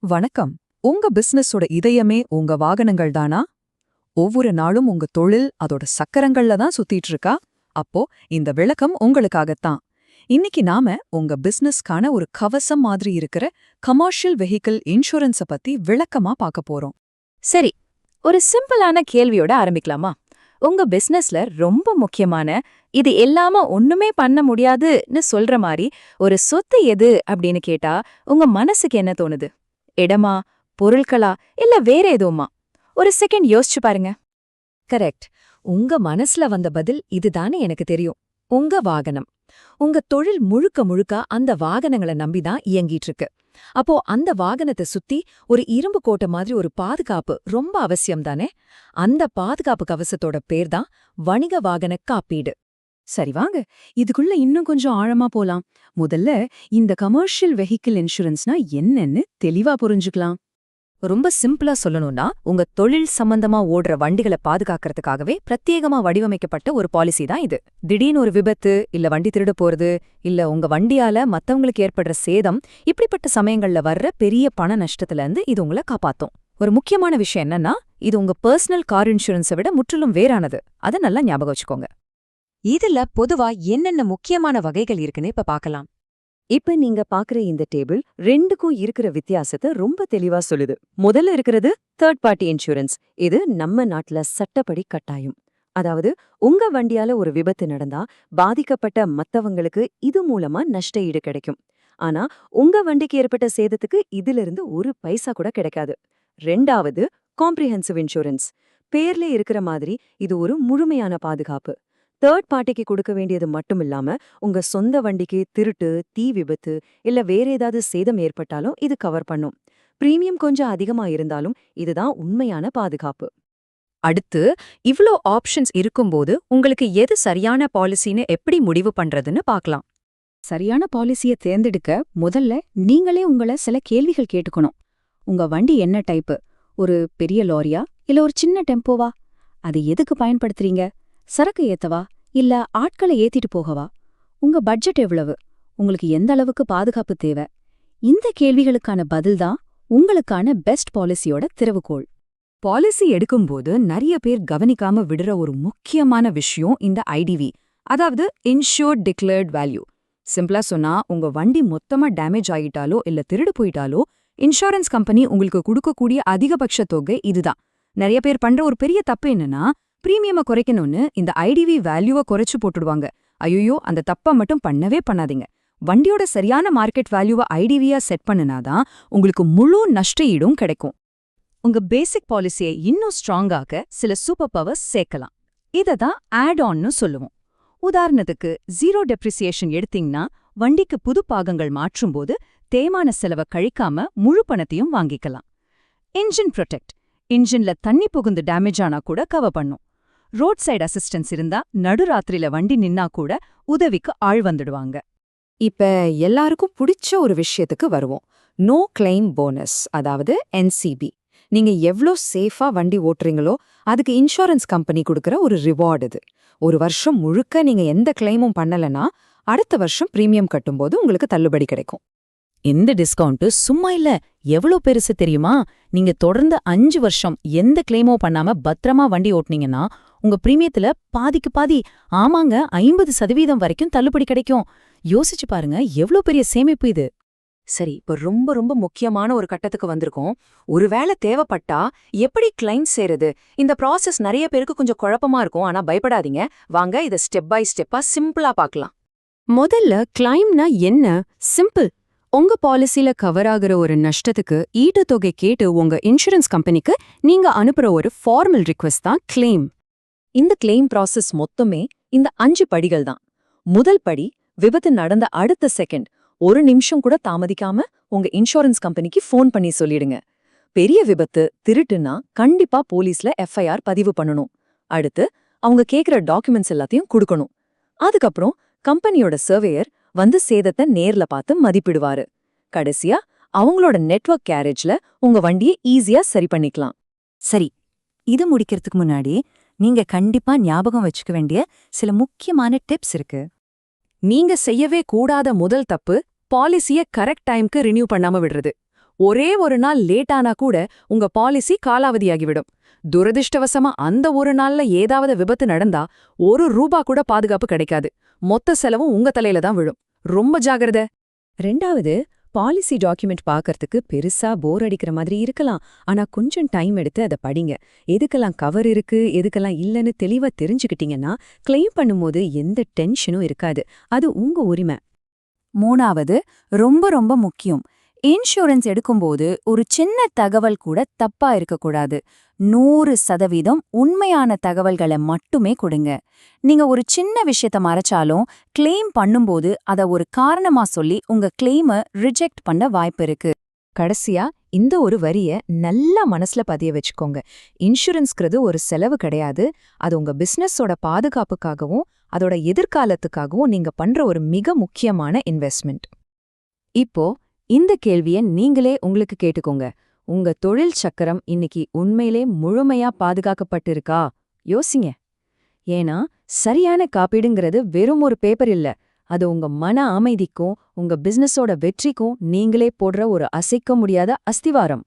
வணக்கம். உங்க பிசினஸோட இதயமே உங்க வாகனங்கள் தானா? ஒவ்வொரு நாளும் உங்க தொழில் அதோட சக்கரங்கள்ல தான் சுத்திட்டு இருக்கா? அப்போ இந்த விளக்கம் உங்களுக்காகத்தான். இன்னைக்கு நாம உங்க பிசினஸ்க்கான ஒரு கவசம் மாதிரி இருக்கிற கமர்ஷியல் வெஹிக்கிள் இன்சூரன்ஸ பத்தி விளக்கமா பார்க்க போறோம். சரி, ஒரு சிம்பிளான கேள்வியோட ஆரம்பிக்கலாமா? உங்க பிசினஸ்ல ரொம்ப முக்கியமான, இது இல்லாம ஒண்ணுமே பண்ண முடியாதுன்னு சொல்ற மாதிரி ஒரு சொத்து எது அப்படின்னு கேட்டா உங்க மனசுக்கு என்ன தோணுது? இடமா, பொருட்களா, இல்ல வேற எதுவுமா? ஒரு செகண்ட் யோசிச்சு பாருங்க. கரெக்ட். உங்க மனசுல வந்த பதில் இதுதானே எனக்கு தெரியும். உங்க வாகனம். உங்க தொழில் முழுக்க முழுக்க அந்த வாகனங்களை நம்பிதான் இயங்கிட்டு இருக்கு. அப்போ அந்த வாகனத்தை சுத்தி ஒரு இரும்பு கோட்டை மாதிரி ஒரு பாதுகாப்பு ரொம்ப அவசியம் தானே? அந்த பாதுகாப்பு கவசத்தோட பேர் தான் வணிக வாகன காப்பீடு. சரி வாங்க, இதுக்குள்ள இன்னும் கொஞ்சம் ஆழமா போலாம். முதல்ல இந்த கமர்ஷியல் வெஹிக்கிள் இன்சூரன்ஸ்னா என்னன்னு தெளிவா புரிஞ்சுக்கலாம். ரொம்ப சிம்பிளா சொல்லணும்னா, உங்க தொழில் சம்பந்தமா ஓடுற வண்டிகளை பாதுகாக்கிறதுக்காகவே பிரத்யேகமா வடிவமைக்கப்பட்ட ஒரு பாலிசி தான் இது. திடீர்னு ஒரு விபத்து, இல்ல வண்டி திருட போறது, இல்ல உங்க வண்டியால மத்தவங்களுக்கு ஏற்படுற சேதம், இப்படிப்பட்ட சமயங்கள்ல வர்ற பெரிய பண நஷ்டத்துல இருந்து இது உங்களை காப்பாத்தும். ஒரு முக்கியமான விஷயம் என்னன்னா, இது உங்க பர்சனல் கார் இன்சூரன்ஸை விட முற்றிலும் வேறானது. அதை நல்லா ஞாபகம் வச்சுக்கோங்க. இதுல பொதுவா என்னென்ன முக்கியமான வகைகள் இருக்குன்னு இப்ப பார்க்கலாம். இப்ப நீங்க பாக்குற இந்த டேபிள் ரெண்டுக்கும் இருக்கிற வித்தியாசத்தை ரொம்ப தெளிவா சொல்லுது. முதல்ல இருக்கிறது தேர்ட் பார்ட்டி இன்சூரன்ஸ். இது நம்ம நாட்டுல சட்டப்படி கட்டாயம். அதாவது உங்க வண்டியால ஒரு விபத்து நடந்தா பாதிக்கப்பட்ட மத்தவங்களுக்கு இது மூலமா நஷ்ட ஈடு கிடைக்கும். ஆனா உங்க வண்டிக்கு ஏற்பட்ட சேதத்துக்கு இதிலிருந்து ஒரு பைசா கூட கிடைக்காது. ரெண்டாவது காம்ப்ரிஹென்சிவ் இன்சூரன்ஸ். பேர்ல இருக்கிற மாதிரி இது ஒரு முழுமையான பாதுகாப்பு. தேர்ட் பார்ட்டிக்கு கொடுக்க வேண்டியது மட்டும் இல்லாம உங்க சொந்த வண்டிக்கு திருட்டு, தீ விபத்து இல்ல வேற ஏதாவது சேதம் ஏற்பட்டாலும் இது கவர் பண்ணும். பிரீமியம் கொஞ்சம் அதிகமா இருந்தாலும் இதுதான் உண்மையான பாதுகாப்பு. அடுத்து, இவ்ளோ ஆப்ஷன்ஸ் இருக்கும்போது உங்களுக்கு எது சரியான பாலிசின்னு எப்படி முடிவு பண்றதுன்னு பார்க்கலாம். சரியான பாலிசியை தேர்ந்தெடுக்க முதல்ல நீங்களே உங்கள சில கேள்விகள் கேட்டுக்கணும். உங்க வண்டி என்ன டைப்பு? ஒரு பெரிய லாரியா இல்ல ஒரு சின்ன டெம்போவா? அது எதுக்கு பயன்படுத்துறீங்க? சரக்கு ஏத்தவா இல்ல ஆட்களை ஏத்திட்டு போகவா? உங்க பட்ஜெட் எவ்வளவு? உங்களுக்கு எந்த அளவுக்கு பாதுகாப்பு தேவை? இந்த கேள்விகளுக்கான பதில்தான் உங்களுக்கான பெஸ்ட் பாலிசியோட திறவுகோள். பாலிசி எடுக்கும்போது நிறைய பேர் கவனிக்காம விடுற ஒரு முக்கியமான விஷயம் இந்த ஐடிவி, அதாவது இன்சூர்ட் டிக்ளேர்ட் வேல்யூ. சிம்பிளா சொன்னா, உங்க வண்டி மொத்தமா டேமேஜ் ஆகிட்டாலோ இல்ல திருடு போயிட்டாலோ இன்சூரன்ஸ் கம்பெனி உங்களுக்கு கொடுக்கக்கூடிய அதிகபட்ச தொகை இதுதான். நிறைய பேர் பண்ற ஒரு பெரிய தப்பு என்னன்னா, பிரீமியம குறைக்கணும்னு இந்த ஐடிவி வேல்யூவை குறைச்சு போட்டுடுவாங்க. ஐயோ, அந்த தப்ப மட்டும் பண்ணவே பண்ணாதீங்க. வண்டியோட சரியான மார்க்கெட் வேல்யூவை ஐடிவியா செட் பண்ணுனாதான் உங்களுக்கு முழு நஷ்ட ஈடும் கிடைக்கும். உங்க பேசிக் பாலிசியை இன்னும் ஸ்ட்ராங்காக சில சூப்பர் பவர்ஸ் சேர்க்கலாம். இததான் ஆட் ஆன்னு சொல்லுவோம். உதாரணத்துக்கு, ஜீரோ டெப்ரிசியேஷன் எடுத்தீங்கன்னா வண்டிக்கு புது பாகங்கள் மாற்றும்போது தேய்மான செலவை கழிக்காம முழு பணத்தையும் வாங்கிக்கலாம். Engine protect. இன்ஜின்ல தண்ணி புகுந்து டேமேஜ் ஆனா கூட கவர் பண்ணும். ரோட் சைடு அசிஸ்டன்ஸ் இருந்தா நடுராத்திரியில வண்டி நின்னா கூட உதவிக்கு ஆள் வந்துடுவாங்க. இப்ப எல்லாருக்கும் பிடிச்ச ஒரு விஷயத்துக்கு வருவோம். நோ கிளைம் போனஸ், அதாவது NCB. நீங்க எவ்ளோ சேஃபா வண்டி ஓட்டுறீங்களோ அதுக்கு இன்சூரன்ஸ் கம்பெனி கொடுக்கற ஒரு ரிவார்டு இது. ஒரு வருஷம் முழுக்க நீங்க எந்த கிளைமும் பண்ணலனா அடுத்த வருஷம் பிரீமியம் கட்டும்போது உங்களுக்கு தள்ளுபடி கிடைக்கும். இந்த டிஸ்கவுண்ட் சும்மா இல்ல, எவ்வளோ பெருசு தெரியுமா? நீங்க தொடர்ந்து 5 வருஷம் எந்த கிளைமோ பண்ணாம பத்திரமா வண்டி ஓட்டுனீங்கன்னா உங்க பிரீமியத்துல பாதிக்கு பாதி, ஆமாங்க 50% வரைக்கும் தள்ளுபடி கிடைக்கும். யோசிச்சு பாருங்க, எவ்வளோ பெரிய சேமிப்பு இது. சரி, இப்ப ரொம்ப ரொம்ப முக்கியமான ஒரு கட்டத்துக்கு வந்திருக்கோம். ஒருவேளை தேவைப்பட்டா எப்படி கிளைம் செய்யறது? இந்த ப்ராசஸ் நிறைய பேருக்கு கொஞ்சம் குழப்பமா இருக்கும். ஆனா பயப்படாதீங்க, வாங்க இதை ஸ்டெப் பை ஸ்டெப்பா சிம்பிளா பார்க்கலாம். முதல்ல கிளைம்னா என்ன? சிம்பிள். உங்க பாலிசில கவர் ஆகுற ஒரு நஷ்டத்துக்கு ஈட்டுத்தொகை கேட்டு உங்க இன்சூரன்ஸ் கம்பெனிக்கு நீங்க அனுப்புற ஒரு ஃபார்மல் ரிக்வெஸ்ட் தான் கிளைம். இந்த கிளைம் ப்ராசஸ் மொத்தமே இந்த 5 படிகள் தான். முதல் படி, விபத்து நடந்த அடுத்த செகண்ட், ஒரு நிமிஷம் கூட தாமதிக்காம உங்க இன்சூரன்ஸ் கம்பெனிக்கு ஃபோன் பண்ணி சொல்லிடுங்க. பெரிய விபத்து, திருட்டுன்னா கண்டிப்பா போலீஸ்ல FIR பதிவு பண்ணணும். அடுத்து அவங்க கேக்குற டாக்குமெண்ட்ஸ் எல்லாத்தையும் கொடுக்கணும். அதுக்கப்புறம் கம்பெனியோட சர்வேயர் வந்து சேதத்தை நேர்ல பார்த்து மதிப்பிடுவாரு. கடைசியா அவங்களோட நெட்வொர்க் கேரேஜ்ல உங்க வண்டியை ஈஸியா சரி பண்ணிக்கலாம். சரி, இது முடிக்கிறதுக்கு முன்னாடி நீங்க கண்டிப்பா ஞாபகம் வச்சுக்க வேண்டிய சில முக்கியமான டிப்ஸ் இருக்கு. நீங்க செய்யவே கூடாத முதல் தப்பு, பாலிசிய கரெக்ட் டைம்க்கு ரினியூ பண்ணாம விடுறது. ஒரே ஒரு நாள் லேட்டானா கூட உங்க பாலிசி காலாவதியாகிவிடும். துரதிர்ஷ்டவசமா அந்த ஒரு நாள்ல ஏதாவது விபத்து நடந்தா ₹1 கூட பாதுகாப்பு கிடைக்காது. மொத்த செலவும் உங்க தலையில தான் விழும். ரொம்ப ஜாகிரதை. 2வது, பாலிசி டாக்குமெண்ட் பார்க்கறதுக்கு பெருசா போர் அடிக்கிற மாதிரி இருக்கலாம். ஆனா கொஞ்சம் டைம் எடுத்து அதை படிங்க. எதுக்கெல்லாம் கவர் இருக்கு, எதுக்கெல்லாம் இல்லன்னு தெளிவா தெரிஞ்சுக்கிட்டீங்கன்னா கிளைம் பண்ணும்போது எந்த டென்ஷனும் இருக்காது. அது உங்க உரிமை. 3வது, ரொம்ப ரொம்ப முக்கியம். இன்சூரன்ஸ் எடுக்கும்போது ஒரு சின்ன தகவல் கூட தப்பா இருக்கக்கூடாது. 100% உண்மையான தகவல்களை மட்டுமே கொடுங்க. நீங்க ஒரு சின்ன விஷயத்த மறைச்சாலும் கிளைம் பண்ணும்போது அத ஒரு காரணமா சொல்லி உங்க கிளைமை ரிஜெக்ட் பண்ண வாய்ப்பு இருக்கு. கடைசியா இந்த ஒரு வரிய நல்லா மனசுல பதிய வச்சுக்கோங்க. இன்சூரன்ஸ்ங்கிறது ஒரு செலவு கிடையாது. அது உங்க பிசினஸோட பாதுகாப்புக்காகவும் அதோட எதிர்காலத்துக்காகவும் நீங்க பண்ற ஒரு மிக முக்கியமான இன்வெஸ்ட்மெண்ட். இப்போ இந்த கேள்விய நீங்களே உங்களுக்கு கேட்டுக்கோங்க. உங்க தொழில் சக்கரம் இன்னைக்கு உண்மையிலே முழுமையா பாதுகாக்கப்பட்டிருக்கா? யோசிங்க. ஏன்னா சரியான காப்பீடுங்கிறது வெறும் ஒரு பேப்பர் இல்ல. அது உங்க மன அமைதிக்கும் உங்க பிசினஸோட வெற்றிக்கும் நீங்களே போடுற ஒரு அசைக்க முடியாத அஸ்திவாரம்.